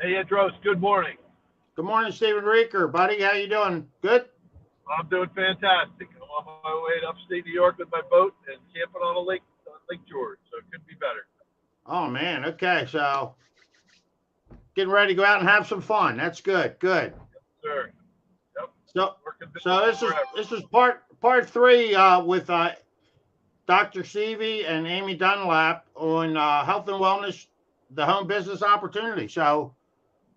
Hey, Andros, good morning. Good morning, Stephen Reeker, buddy. How you doing? Good? I'm doing fantastic. I'm on my way to upstate New York with my boat and camping on a lake, on Lake George, so it couldn't be better. Oh man. Okay. So getting ready to go out and have some fun. That's good. Good. Sir, yep, So working so business this is forever. this is part three with Dr. Seavey and Amy Dunlap on health and wellness, the home business opportunity. So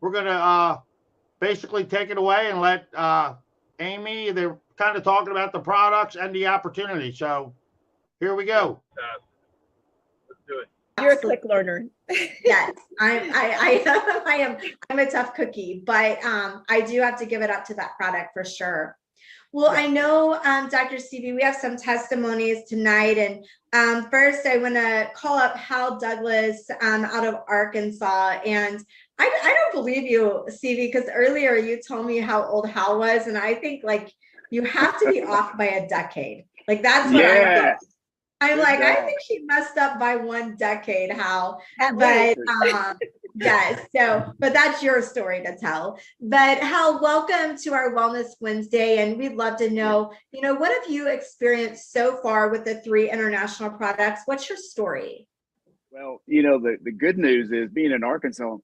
we're gonna basically take it away and let Amy. They're kind of talking about the products and the opportunity. So here we go. Fantastic. Let's do it. You're a quick learner. Yes, I am. I'm a tough cookie, but I do have to give it up to that product for sure. Well, I know, Dr. Stevie, we have some testimonies tonight. And first, I want to call up Hal Douglas out of Arkansas. And I don't believe you, Stevie, because earlier you told me how old Hal was. And I think like you have to be off by a decade. Like that's what I think. I'm like, I think she messed up by 1 decade, Hal. But yes, but that's your story to tell. But Hal, welcome to our Wellness Wednesday. And we'd love to know, what have you experienced so far with the 3 international products? What's your story? Well, the good news is being in Arkansas,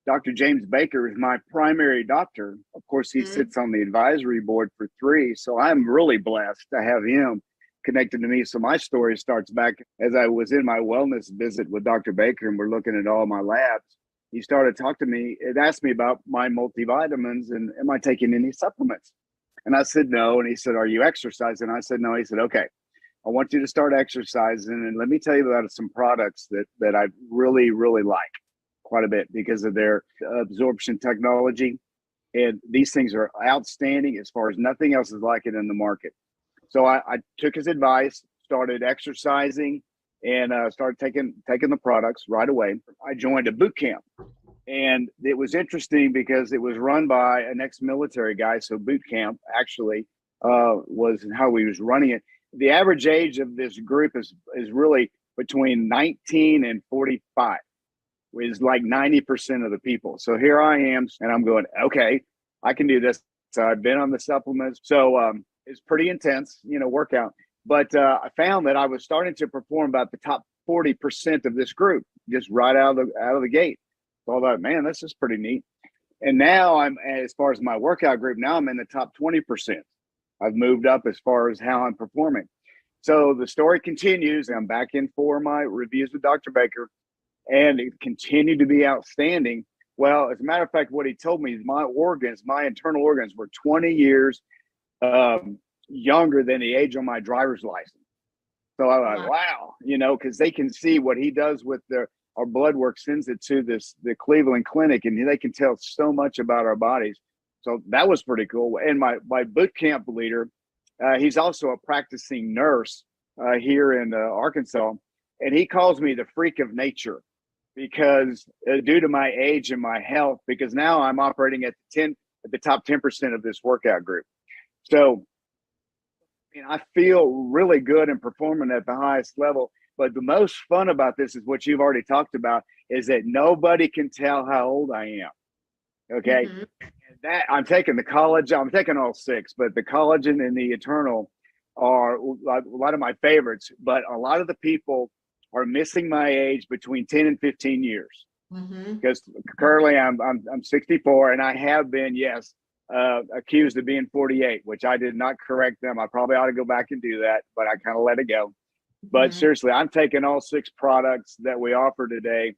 Dr. James Baker is my primary doctor. Of course, he sits on the advisory board for 3. So I'm really blessed to have him connected to me. So my story starts back as I was in my wellness visit with Dr. Baker, and we're looking at all my labs. He started talking to me and asked me about my multivitamins and am I taking any supplements? And I said, no. And he said, are you exercising? I said, no. He said, okay, I want you to start exercising. And let me tell you about some products that I really, really like quite a bit because of their absorption technology. And these things are outstanding as far as nothing else is like it in the market. So I took his advice, started exercising, and started taking the products right away. I joined a boot camp, and it was interesting because it was run by an ex-military guy. So boot camp actually was how he was running it. The average age of this group is really between 19 and 45, is like 90% of the people. So here I am, and I'm going, okay, I can do this. So I've been on the supplements. So it's pretty intense, workout. But I found that I was starting to perform about the top 40% of this group, just right out of the gate. So I thought, man, this is pretty neat. And now as far as my workout group, now I'm in the top 20%. I've moved up as far as how I'm performing. So the story continues. I'm back in for my reviews with Dr. Baker, and it continued to be outstanding. Well, as a matter of fact, what he told me is my internal organs were 20 years younger than the age on my driver's license. So I was like, wow, because they can see what he does with our blood work, sends it to the Cleveland Clinic, and they can tell so much about our bodies. So that was pretty cool. And my boot camp leader, he's also a practicing nurse here in Arkansas, and he calls me the freak of nature because due to my age and my health, because now I'm operating at the top 10% of this workout group. So I feel really good and performing at the highest level. But the most fun about this is what you've already talked about, is that nobody can tell how old I am. Okay. And that I'm taking all 6, but the collagen and the eternal are a lot of my favorites. But a lot of the people are missing my age between 10 and 15 years. Because currently I'm 64, and I have been, accused of being 48, which I did not correct them. I probably ought to go back and do that, but I kind of let it go. But seriously, I'm taking all 6 products that we offer today,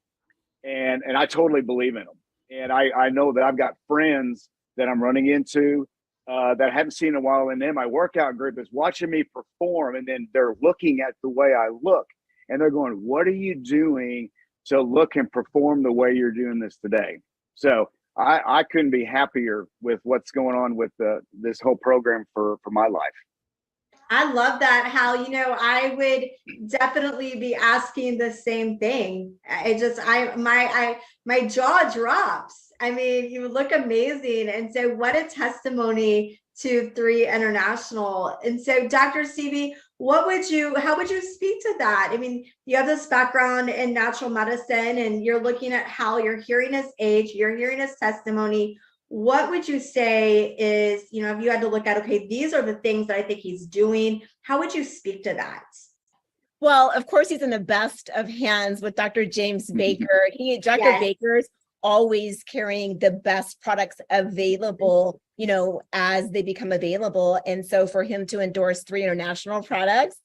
and I totally believe in them. And I know that I've got friends that I'm running into that I haven't seen in a while, and then my workout group is watching me perform, and then they're looking at the way I look, and they're going, what are you doing to look and perform the way you're doing this today? So I couldn't be happier with what's going on with this whole program for my life. I love that, Hal. I would definitely be asking the same thing. My jaw drops. I mean, you look amazing. And so what a testimony to 3 International. And so, Dr. Stevie, how would you speak to that? I mean, you have this background in natural medicine, and you're looking at how you're hearing his age, you're hearing his testimony. What would you say is, if you had to look at, okay, these are the things that I think he's doing, how would you speak to that? Well, of course, he's in the best of hands with Dr. James Baker. Dr. Yes. Baker's always carrying the best products available, as they become available. And so for him to endorse 3 International products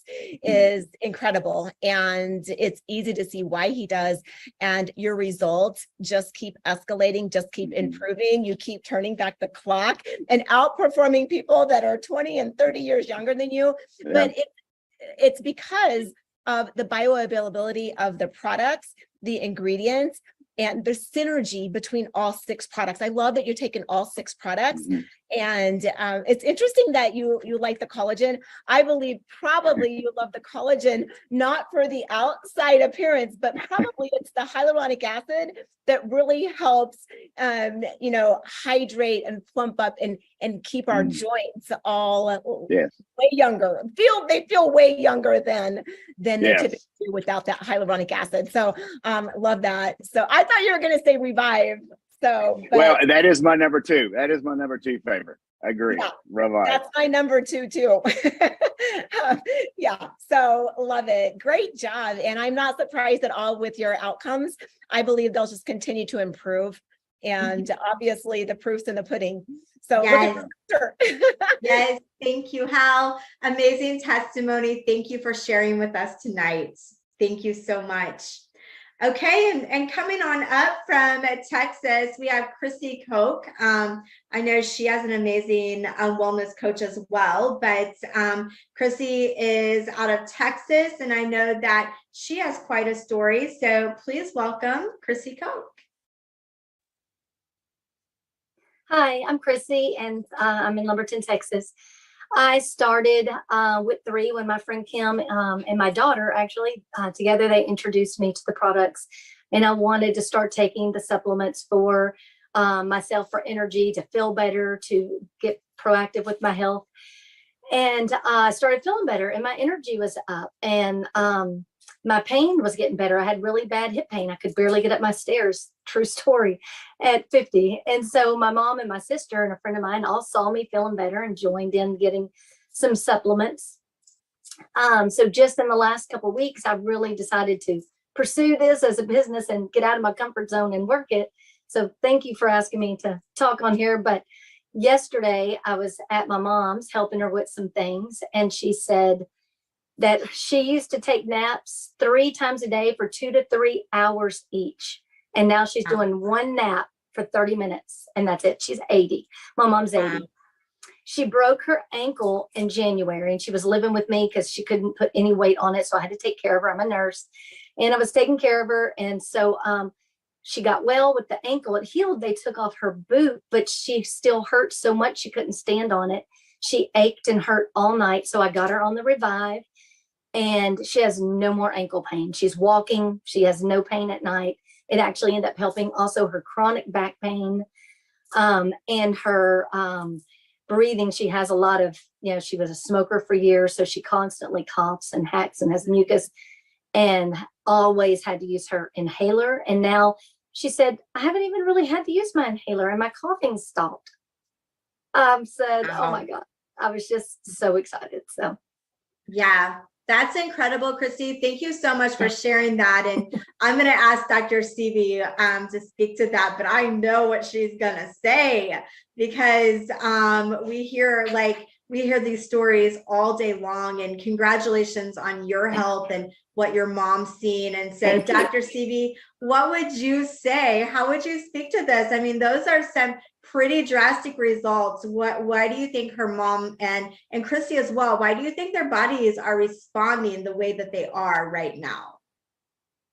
is incredible. And it's easy to see why he does. And your results just keep escalating, just keep improving. You keep turning back the clock and outperforming people that are 20 and 30 years younger than you. Yeah. But it's because of the bioavailability of the products, the ingredients, and the synergy between all 6 products. I love that you're taking all 6 products. And it's interesting that you like the collagen. I believe probably you love the collagen, not for the outside appearance, but probably it's the hyaluronic acid that really helps, hydrate and plump up and keep our joints all way younger. They feel way younger than they typically do without that hyaluronic acid. So love that. So I thought you were going to say Revive. So, well, that is my number 2. That is my number 2 favorite. I agree. Yeah, Revive. That's my number 2 too. Yeah. So love it. Great job. And I'm not surprised at all with your outcomes. I believe they'll just continue to improve. And obviously the proof's in the pudding. So yes. Yes. Thank you, Hal. Amazing testimony. Thank you for sharing with us tonight. Thank you so much. Okay, and coming on up from Texas, we have Chrissy Koch. I know she has an amazing wellness coach as well, but Chrissy is out of Texas, and I know that she has quite a story. So please welcome Chrissy Koch. Hi, I'm Chrissy, and I'm in Lumberton, Texas. I started with 3 when my friend Kim and my daughter actually together, they introduced me to the products, and I wanted to start taking the supplements for myself for energy, to feel better, to get proactive with my health. And I started feeling better, and my energy was up, and my pain was getting better. I had really bad hip pain. I could barely get up my stairs. True story, at 50. And so my mom and my sister and a friend of mine all saw me feeling better and joined in getting some supplements. So just in the last couple of weeks, I've really decided to pursue this as a business and get out of my comfort zone and work it. So thank you for asking me to talk on here. But yesterday I was at my mom's helping her with some things, and she said that she used to take naps 3 times a day for 2 to 3 hours each. And now she's doing 1 nap for 30 minutes, and that's it. She's 80. My mom's 80. She broke her ankle in January, and she was living with me because she couldn't put any weight on it. So I had to take care of her. I'm a nurse, and I was taking care of her. And so she got well with the ankle. It healed. They took off her boot, but she still hurt so much she couldn't stand on it. She ached and hurt all night. So I got her on the Revive, and she has no more ankle pain. She's walking. She has no pain at night. It actually ended up helping also her chronic back pain and her breathing. She has a lot of, she was a smoker for years. So she constantly coughs and hacks and has mucus, and always had to use her inhaler. And now she said, I haven't even really had to use my inhaler, and my coughing stopped. Said, oh my God, I was just so excited. So, yeah. That's incredible, Christy. Thank you so much for sharing that. And I'm going to ask Dr. Stevie to speak to that, but I know what she's going to say, because we hear these stories all day long, and congratulations on your health and what your mom's seen. And so, Dr. Stevie, what would you say? How would you speak to this? I mean, those are some pretty drastic results. Why do you think her mom and Christy as well, why do you think their bodies are responding the way that they are right now?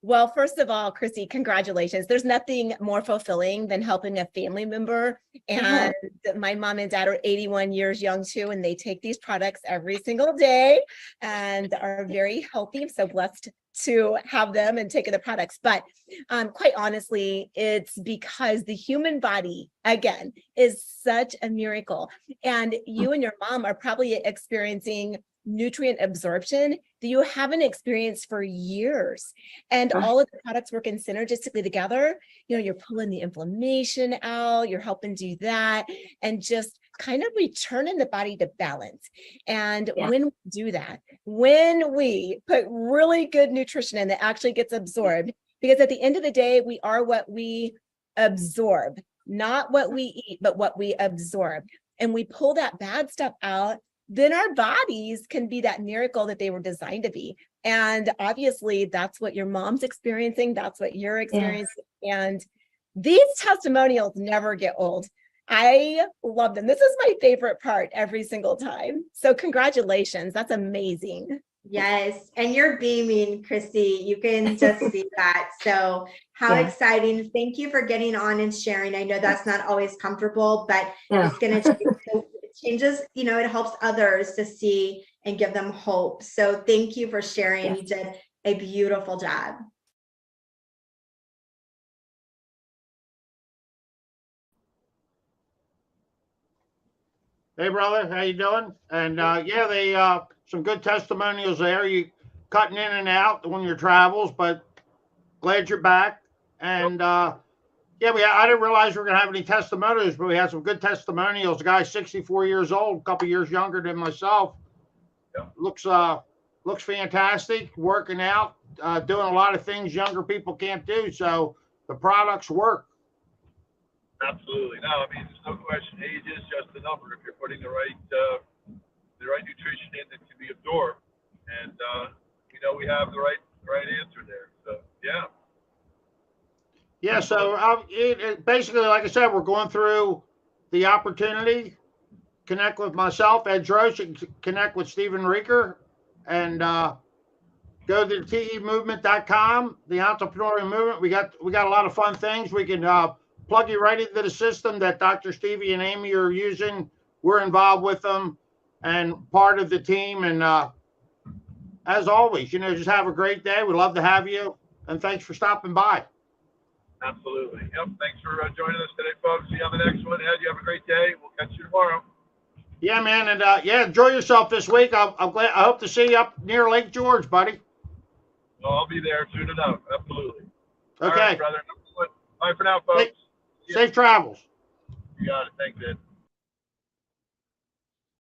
Well, first of all, Chrissy, congratulations. There's nothing more fulfilling than helping a family member. And my mom and dad are 81 years young too, and they take these products every single day and are very healthy. I'm so blessed to have them and taken the products. But quite honestly, it's because the human body, again, is such a miracle. And you and your mom are probably experiencing nutrient absorption that you haven't experienced for years. And all of the products working synergistically together, you're pulling the inflammation out, you're helping do that, and just kind of returning the body to balance. And when we do that, when we put really good nutrition in that actually gets absorbed, because at the end of the day, we are what we absorb, not what we eat, but what we absorb. And we pull that bad stuff out, then our bodies can be that miracle that they were designed to be. And obviously that's what your mom's experiencing. That's what you're experiencing. And these testimonials never get old. I love them. This is my favorite part every single time. So congratulations. That's amazing. Yes. And you're beaming, Christy. You can just see that. So how exciting. Thank you for getting on and sharing. I know that's not always comfortable, but it's going to changes, it helps others to see and give them hope. So thank you for sharing. You did a beautiful job. Hey, brother, how you doing? And they some good testimonials there. You cutting in and out on your travels, but glad you're back. And I didn't realize we were gonna have any testimonials, but we had some good testimonials. The guy's 64 years old, a couple years younger than myself. Looks fantastic, working out, doing a lot of things younger people can't do. So the products work. Absolutely. No, I mean, there's no question. Age is just a number. If you're putting the right nutrition in that can be absorbed, and we have the right answer there. So yeah. Yeah. So basically, like I said, we're going through the opportunity. Connect with myself, Ed Drosh, and connect with Stephen Rieker, and go to temovement.com, the Entrepreneurial Movement. We got a lot of fun things. We can plug you right into the system that Dr. Stevie and Amy are using. We're involved with them and part of the team. And as always, just have a great day. We'd love to have you. And thanks for stopping by. Absolutely. Yep. Thanks for joining us today, folks. See you on the next one. Ed, you have a great day. We'll catch you tomorrow. Yeah, man. And enjoy yourself this week. I'm glad. I hope to see you up near Lake George, buddy. Well, I'll be there soon enough. Absolutely. Okay. All right, brother. Bye for now, folks. Safe travels. You got it. Thanks, Ed.